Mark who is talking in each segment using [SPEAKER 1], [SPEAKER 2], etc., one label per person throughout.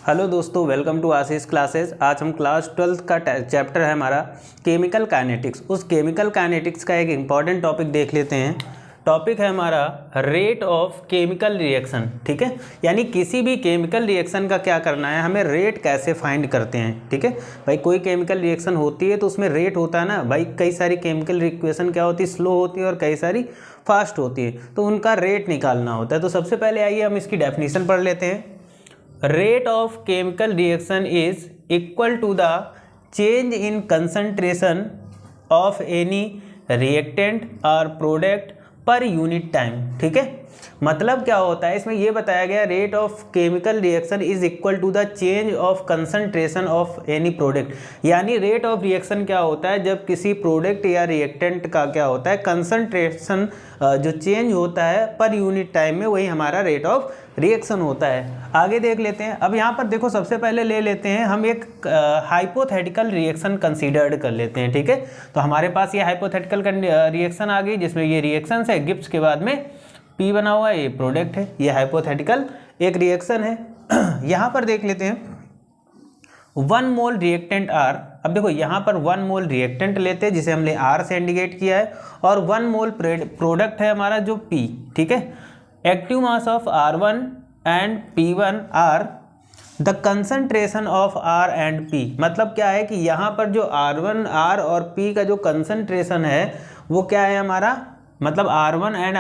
[SPEAKER 1] Hello दोस्तों, welcome to Ashish classes. आज हम क्लास 12th का चैप्टर है हमारा केमिकल काइनेटिक्स। उस केमिकल काइनेटिक्स का एक इम्पॉर्टेंट टॉपिक देख लेते हैं। टॉपिक है हमारा रेट ऑफ केमिकल रिएक्शन। ठीक है, यानी किसी भी केमिकल रिएक्शन का क्या करना है, हमें रेट कैसे फाइंड करते हैं। ठीक है भाई, कोई केमिकल रिएक्शन होती है तो उसमें रेट होता है ना भाई। कई सारी केमिकल रिएक्शन क्या होती है, स्लो होती है और कई सारी फास्ट होती है, तो उनका रेट निकालना होता है। तो सबसे पहले आइए हम इसकी डेफिनेशन पढ़ लेते हैं। Rate of chemical reaction is equal to the change in concentration of any reactant or product per unit time। ठीक है, मतलब क्या होता है, इसमें ये बताया गया rate of chemical reaction is equal to the change of concentration of any product. यानी रेट ऑफ रिएक्शन क्या होता है, जब किसी प्रोडक्ट या रिएक्टेंट का क्या होता है, कंसंट्रेशन जो चेंज होता है पर यूनिट टाइम में, वही हमारा रेट ऑफ रिएक्शन होता है। आगे देख लेते हैं। अब यहाँ पर देखो, सबसे पहले ले लेते हैं हम एक हाइपोथेटिकल रिएक्शन कंसीडर्ड कर लेते हैं। ठीक है, तो हमारे पास ये हाइपोथेटिकल रिएक्शन आ गई, जिसमें ये रिएक्शन है, गिब्स के बाद में P बना हुआ है, ये प्रोडक्ट है, ये हाइपोथेटिकल एक रिएक्शन है। यहाँ पर देख लेते हैं 1 मोल रिएक्टेंट R। अब देखो यहाँ पर 1 मोल रिएक्टेंट लेते हैं, जिसे हमने R से इंडिकेट किया है, और 1 मोल प्रोडक्ट है हमारा जो P। ठीक है, active mass of R1 and P1 R, the concentration of R and P। मतलब क्या है कि यहाँ पर जो R1 R और P का जो कंसंट्रेशन है वो क्या है हमारा, मतलब R1 and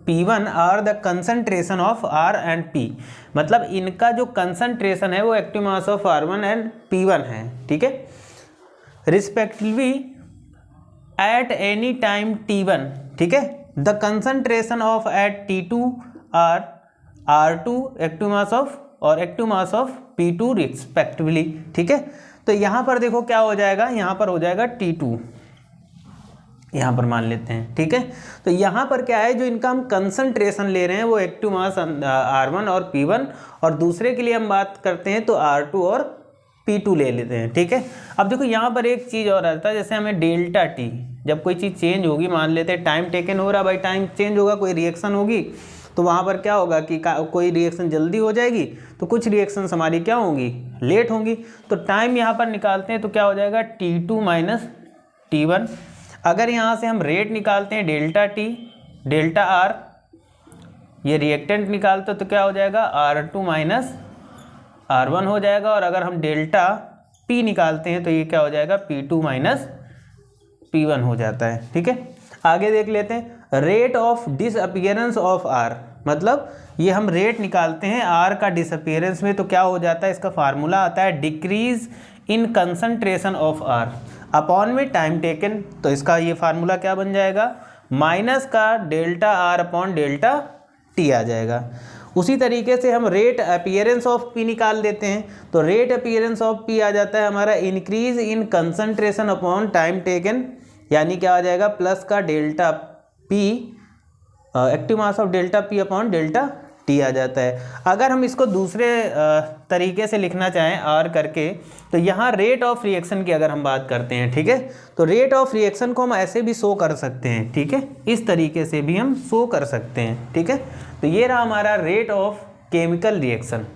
[SPEAKER 1] P1 are the concentration of R and P। मतलब इनका जो कंसंट्रेशन है वो active mass of R1 and P1 है। ठीक है, respectively at any time T1। ठीक है, the concentration of at T2 are R2 active mass of और active mass of P2 respectively. ठीक है, तो यहाँ पर देखो क्या हो जाएगा, यहाँ पर हो जाएगा T2, यहाँ पर मान लेते हैं। ठीक है, तो यहाँ पर क्या है, जो इनका हम कंसंट्रेशन ले रहे हैं वो एक्टिव मास R1 और P1, और दूसरे के लिए हम बात करते हैं तो R2 और P2 ले लेते हैं। ठीक है, अब देखो यहाँ पर एक चीज़ और आता है, जैसे हमें डेल्टा T, जब कोई चीज़ चेंज होगी, मान लेते हैं टाइम टेकन हो रहा भाई, टाइम चेंज होगा, कोई रिएक्शन होगी, तो वहाँ पर क्या होगा कि कोई रिएक्शन जल्दी हो जाएगी, तो कुछ रिएक्शंस हमारी क्या होंगी, लेट होंगी। तो टाइम यहाँ पर निकालते हैं तो क्या हो जाएगा, T2 माइनस T1। अगर यहाँ से हम रेट निकालते हैं डेल्टा T डेल्टा R, ये रिएक्टेंट निकालते तो क्या हो जाएगा, R2 माइनस R1 हो जाएगा। और अगर हम डेल्टा P निकालते हैं तो ये क्या हो जाएगा, P2 माइनस P1 हो जाता है। ठीक है, आगे देख लेते हैं rate of disappearance of R। मतलब ये हम रेट निकालते हैं R का डिसअपियरेंस में, तो क्या हो जाता है, इसका फार्मूला आता है decrease in concentration of R upon में टाइम टेकन। तो इसका ये फार्मूला क्या बन जाएगा, माइनस का delta R upon delta T आ जाएगा। उसी तरीके से हम रेट अपीयरेंस ऑफ P निकाल देते हैं, तो रेट अपीयरेंस ऑफ P आ जाता है हमारा increase in concentration upon time taken, यानी क्या आ जाएगा, प्लस का delta P active mass of delta P upon delta T आ जाता है। अगर हम इसको दूसरे तरीके से लिखना चाहें R करके, तो यहाँ रेट ऑफ रिएक्शन की अगर हम बात करते हैं, ठीक है, तो रेट ऑफ रिएक्शन को हम ऐसे भी शो कर सकते हैं। ठीक है, इस तरीके से भी हम शो कर सकते हैं। ठीक है, तो ये रहा हमारा रेट ऑफ केमिकल रिएक्शन।